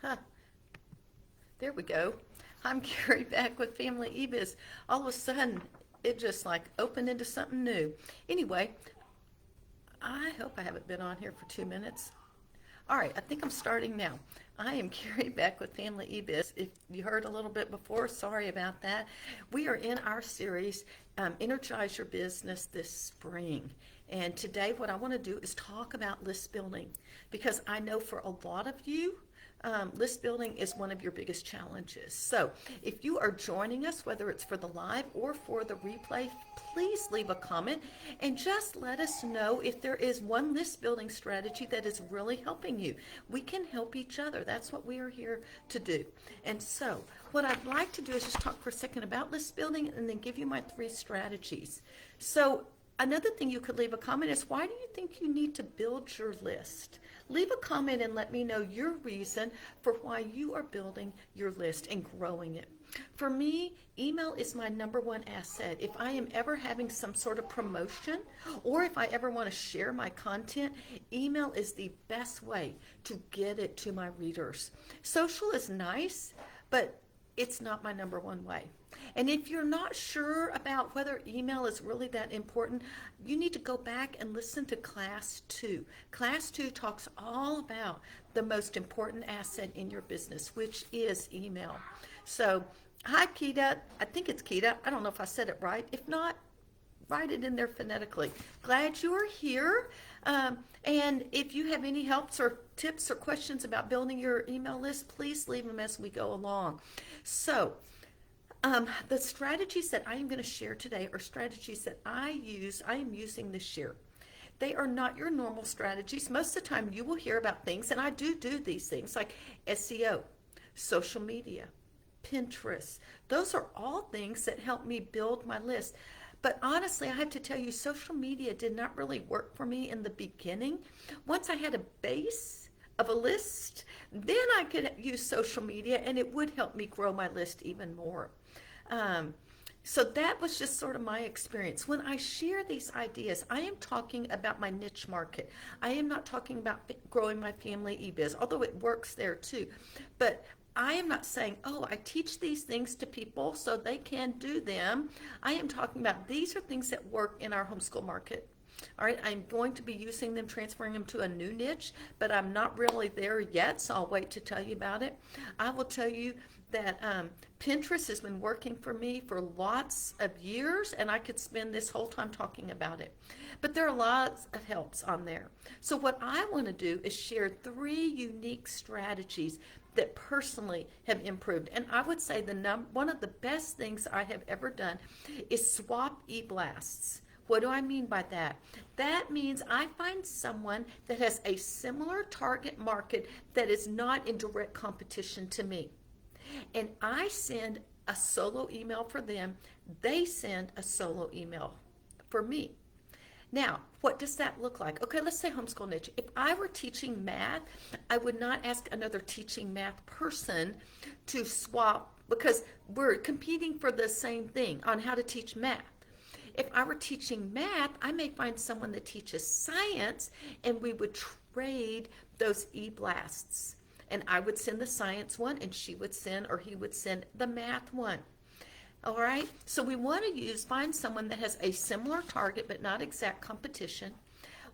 Huh, there we go. I'm Carrie back with Family eBiz. All of a sudden, it just like opened into something new. Anyway, I hope I haven't been on here for 2 minutes. All right, I think I'm starting now. I am Carrie back with Family eBiz. If you heard a little bit before, sorry about that. We are in our series, Energize Your Business this spring. And today, what I want to do is talk about list building because I know for a lot of you, list building is one of your biggest challenges. So, if you are joining us, whether it's for the live or for the replay, please leave a comment and just let us know if there is one list building strategy that is really helping you. We can help each other. That's what we are here to do. And so, what I'd like to do is just talk for a second about list building and then give you my 3 strategies. So, another thing you could leave a comment is, why do you think you need to build your list? Leave a comment and let me know your reason for why you are building your list and growing it. For me, email is my #1 asset. If I am ever having some sort of promotion or if I ever want to share my content, email is the best way to get it to my readers. Social is nice, but it's not my #1 way. And if you're not sure about whether email is really that important, you need to go back and listen to Class 2. Class 2 talks all about the most important asset in your business, which is email. So, hi, Keita. I think it's Keita. I don't know if I said it right. If not, write it in there phonetically. Glad you are here. And if you have any helps or tips or questions about building your email list, please leave them as we go along. So, the strategies that I am going to share today are strategies that I am using this year. They are not your normal strategies. Most of the time you will hear about things, and I do these things like SEO, social media, Pinterest. Those are all things that help me build my list. But honestly, I have to tell you, social media did not really work for me in the beginning. Once I had a base of a list, then I could use social media and it would help me grow my list even more. So that was just sort of my experience. When I share these ideas, I am talking about my niche market. I am not talking about growing my family eBiz, although it works there too. But I am not saying, oh, I teach these things to people so they can do them. I am talking about these are things that work in our homeschool market. All right, I'm going to be using them, transferring them to a new niche, but I'm not really there yet, so I'll wait to tell you about it. I will tell you that Pinterest has been working for me for lots of years, and I could spend this whole time talking about it. But there are lots of helps on there. So what I want to do is share 3 unique strategies that personally have improved. And I would say one of the best things I have ever done is swap e-blasts. What do I mean by that? That means I find someone that has a similar target market that is not in direct competition to me. And I send a solo email for them. They send a solo email for me. Now, what does that look like? Okay, let's say homeschool niche. If I were teaching math, I would not ask another teaching math person to swap because we're competing for the same thing on how to teach math. If I were teaching math, I may find someone that teaches science and we would trade those e-blasts. And I would send the science one and she would send or he would send the math one. All right, so we want to find someone that has a similar target but not exact competition.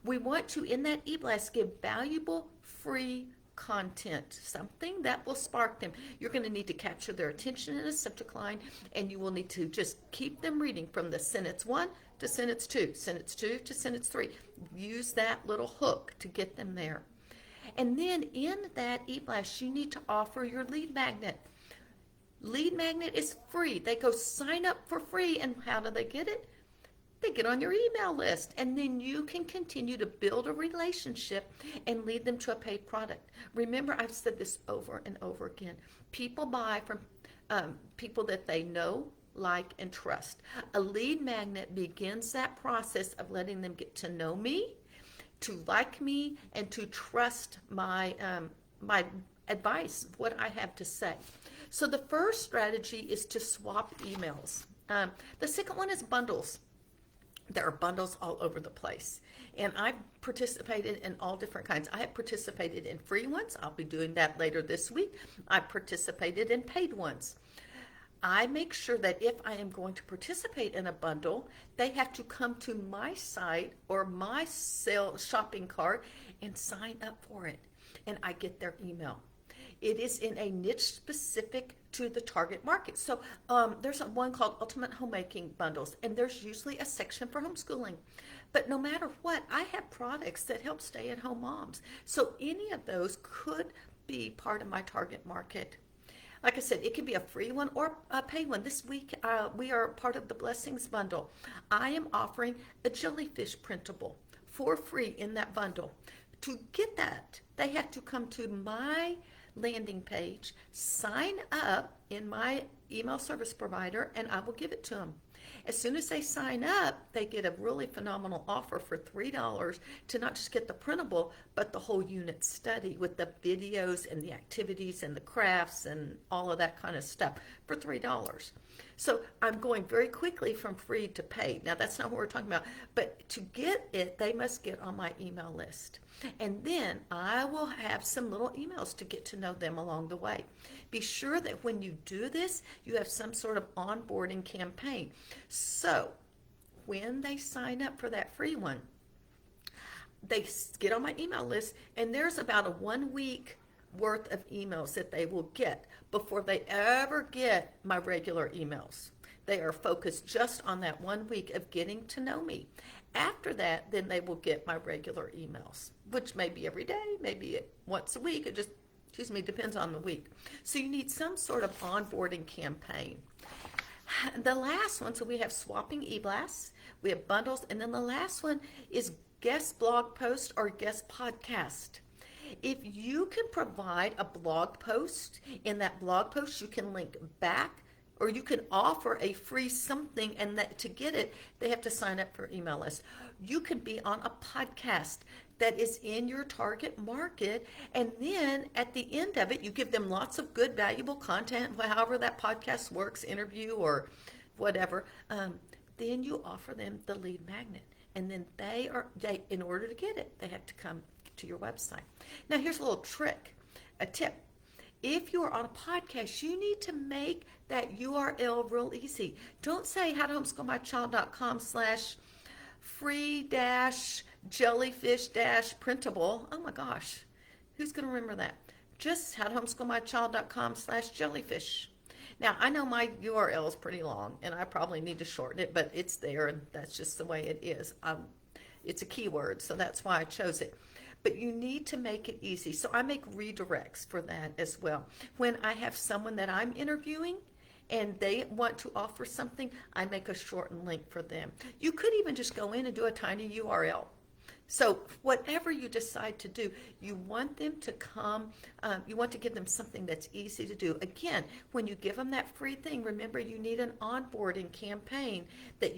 We want to, in that e-blast, give valuable free content, something that will spark them. You're going to need to capture their attention in a subject line, and you will need to just keep them reading from the sentence 1 to sentence 2, sentence 2 to sentence 3. Use that little hook to get them there. And then in that e-blast, you need to offer your lead magnet. Lead magnet is free. They go sign up for free, and how do they get it? They get on your email list, and then you can continue to build a relationship and lead them to a paid product. Remember, I've said this over and over again. People buy from people that they know, like, and trust. A lead magnet begins that process of letting them get to know me, to like me, and to trust my advice, what I have to say. So the first strategy is to swap emails. The second one is bundles. There are bundles all over the place. And I've participated in all different kinds. I have participated in free ones. I'll be doing that later this week. I've participated in paid ones. I make sure that if I am going to participate in a bundle, they have to come to my site or my sale shopping cart and sign up for it. And I get their email. It is in a niche specific to the target market. So there's one called Ultimate Homemaking Bundles, and there's usually a section for homeschooling. But no matter what, I have products that help stay-at-home moms. So any of those could be part of my target market. Like I said, it can be a free one or a paid one. This week, we are part of the Blessings Bundle. I am offering a jellyfish printable for free in that bundle. To get that, they have to come to my landing page, sign up in my email service provider, and I will give it to them. As soon as they sign up, they get a really phenomenal offer for $3 to not just get the printable, but the whole unit study with the videos and the activities and the crafts and all of that kind of stuff for $3. So I'm going very quickly from free to paid. Now, that's not what we're talking about, but to get it, they must get on my email list. And then I will have some little emails to get to know them along the way. Be sure that when you do this, you have some sort of onboarding campaign. So when they sign up for that free one, they get on my email list, and there's about a 1 week worth of emails that they will get before they ever get my regular emails. They are focused just on that 1 week of getting to know me. After that, then they will get my regular emails, which may be every day, maybe once a week. It just, depends on the week. So you need some sort of onboarding campaign. The last one, so we have swapping e-blasts, we have bundles, and then the last one is guest blog post or guest podcast. If you can provide a blog post, in that blog post you can link back, or you can offer a free something, and that to get it, they have to sign up for email list. You could be on a podcast that is in your target market, and then at the end of it, you give them lots of good, valuable content, however that podcast works, interview or whatever. Then you offer them the lead magnet, and then they, in order to get it, they have to come to your website. Now, here's a little trick, a tip. If you are on a podcast, you need to make that URL real easy. Don't say howtohomeschoolmychild.com/free-jellyfish-printable. Oh my gosh, who's going to remember that? Just howtohomeschoolmychild.com/jellyfish. Now, I know my URL is pretty long, and I probably need to shorten it, but it's there, and that's just the way it is. It's a keyword, so that's why I chose it. But you need to make it easy. So I make redirects for that as well. When I have someone that I'm interviewing and they want to offer something, I make a shortened link for them. You could even just go in and do a tiny URL. So whatever you decide to do, you want them to come, you want to give them something that's easy to do. Again, when you give them that free thing, remember you need an onboarding campaign that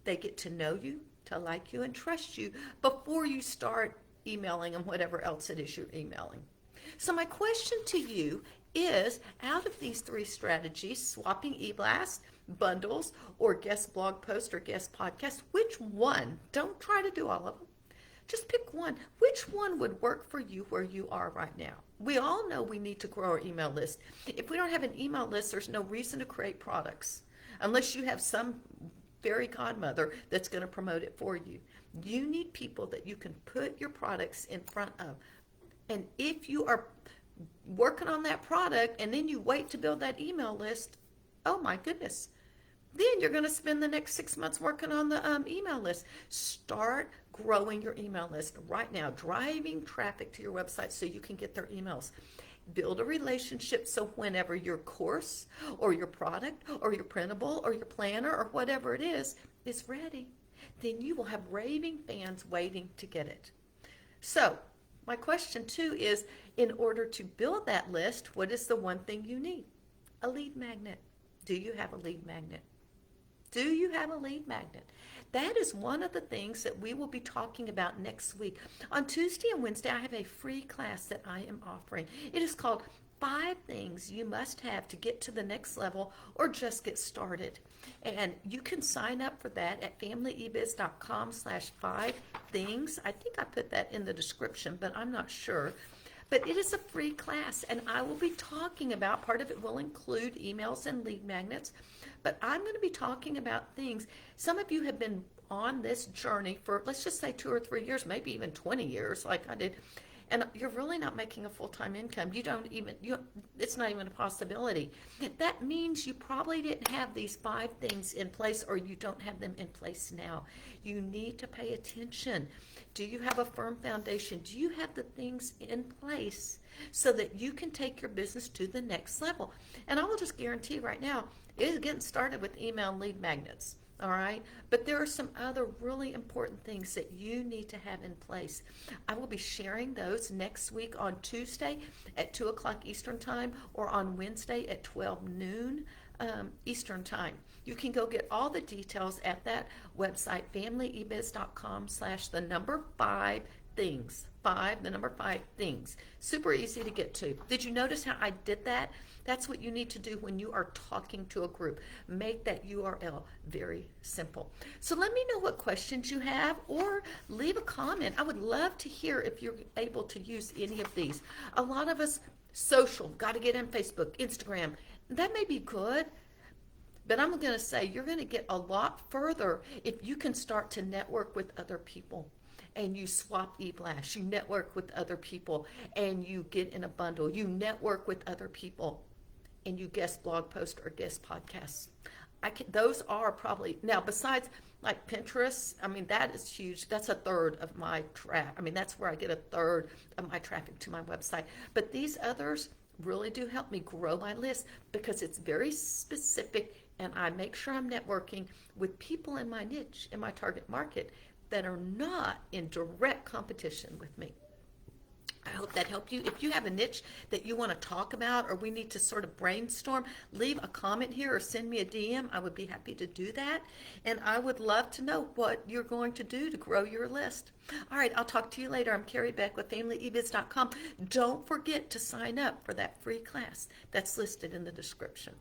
they get to know you, to like you, and trust you before you start emailing them whatever else it is you're emailing. So my question to you is, out of these three strategies, swapping e-blast, bundles, or guest blog post or guest podcast, which one, don't try to do all of them, just pick one. Which one would work for you where you are right now? We all know we need to grow our email list. If we don't have an email list, there's no reason to create products unless you have some fairy godmother that's going to promote it for you. You need people that you can put your products in front of. And if you are working on that product and then you wait to build that email list, oh my goodness, then you're going to spend the next 6 months working on the email list. Start growing your email list right now, driving traffic to your website so you can get their emails. Build a relationship so whenever your course or your product or your printable or your planner or whatever it is ready, then you will have raving fans waiting to get it. So my question too is, in order to build that list, what is the one thing you need? A lead magnet. Do you have a lead magnet? Do you have a lead magnet? That is one of the things that we will be talking about next week. On Tuesday and Wednesday, I have a free class that I am offering. It is called 5 things you must have to get to the next level or just get started. And you can sign up for that at familyebiz.com/5 things. I think I put that in the description, but I'm not sure. But it is a free class, and I will be talking about, part of it will include emails and lead magnets, but I'm going to be talking about things. Some of you have been on this journey for, let's just say, 2 or 3 years, maybe even 20 years, like I did, and you're really not making a full-time income. It's not even a possibility. That means you probably didn't have these 5 things in place, or you don't have them in place now. You need to pay attention. Do you have a firm foundation? Do you have the things in place so that you can take your business to the next level? And I will just guarantee right now, it is getting started with email and lead magnets. All right, but there are some other really important things that you need to have in place. I will be sharing those next week on Tuesday at 2 o'clock Eastern Time, or on Wednesday at 12 noon Eastern Time. You can go get all the details at that website, familyebiz.com/5 things. 5 things. Super easy to get to. Did you notice how I did that? That's what you need to do when you are talking to a group. Make that URL very simple. So let me know what questions you have, or leave a comment. I would love to hear if you're able to use any of these. A lot of us, social, got to get in Facebook, Instagram. That may be good, but I'm going to say you're going to get a lot further if you can start to network with other people. And you swap e-blasts, you network with other people, and you get in a bundle. You network with other people, and you guest blog post or guest podcasts. Those are probably, now besides like Pinterest, I mean, that is huge. That's a third of my traffic. I mean, that's where I get a third of my traffic to my website. But these others really do help me grow my list, because it's very specific, and I make sure I'm networking with people in my niche, in my target market, that are not in direct competition with me. I hope that helped you. If you have a niche that you want to talk about, or we need to sort of brainstorm, leave a comment here or send me a DM. I would be happy to do that. And I would love to know what you're going to do to grow your list. All right, I'll talk to you later. I'm Carrie Beck with FamilyEbiz.com. Don't forget to sign up for that free class that's listed in the description.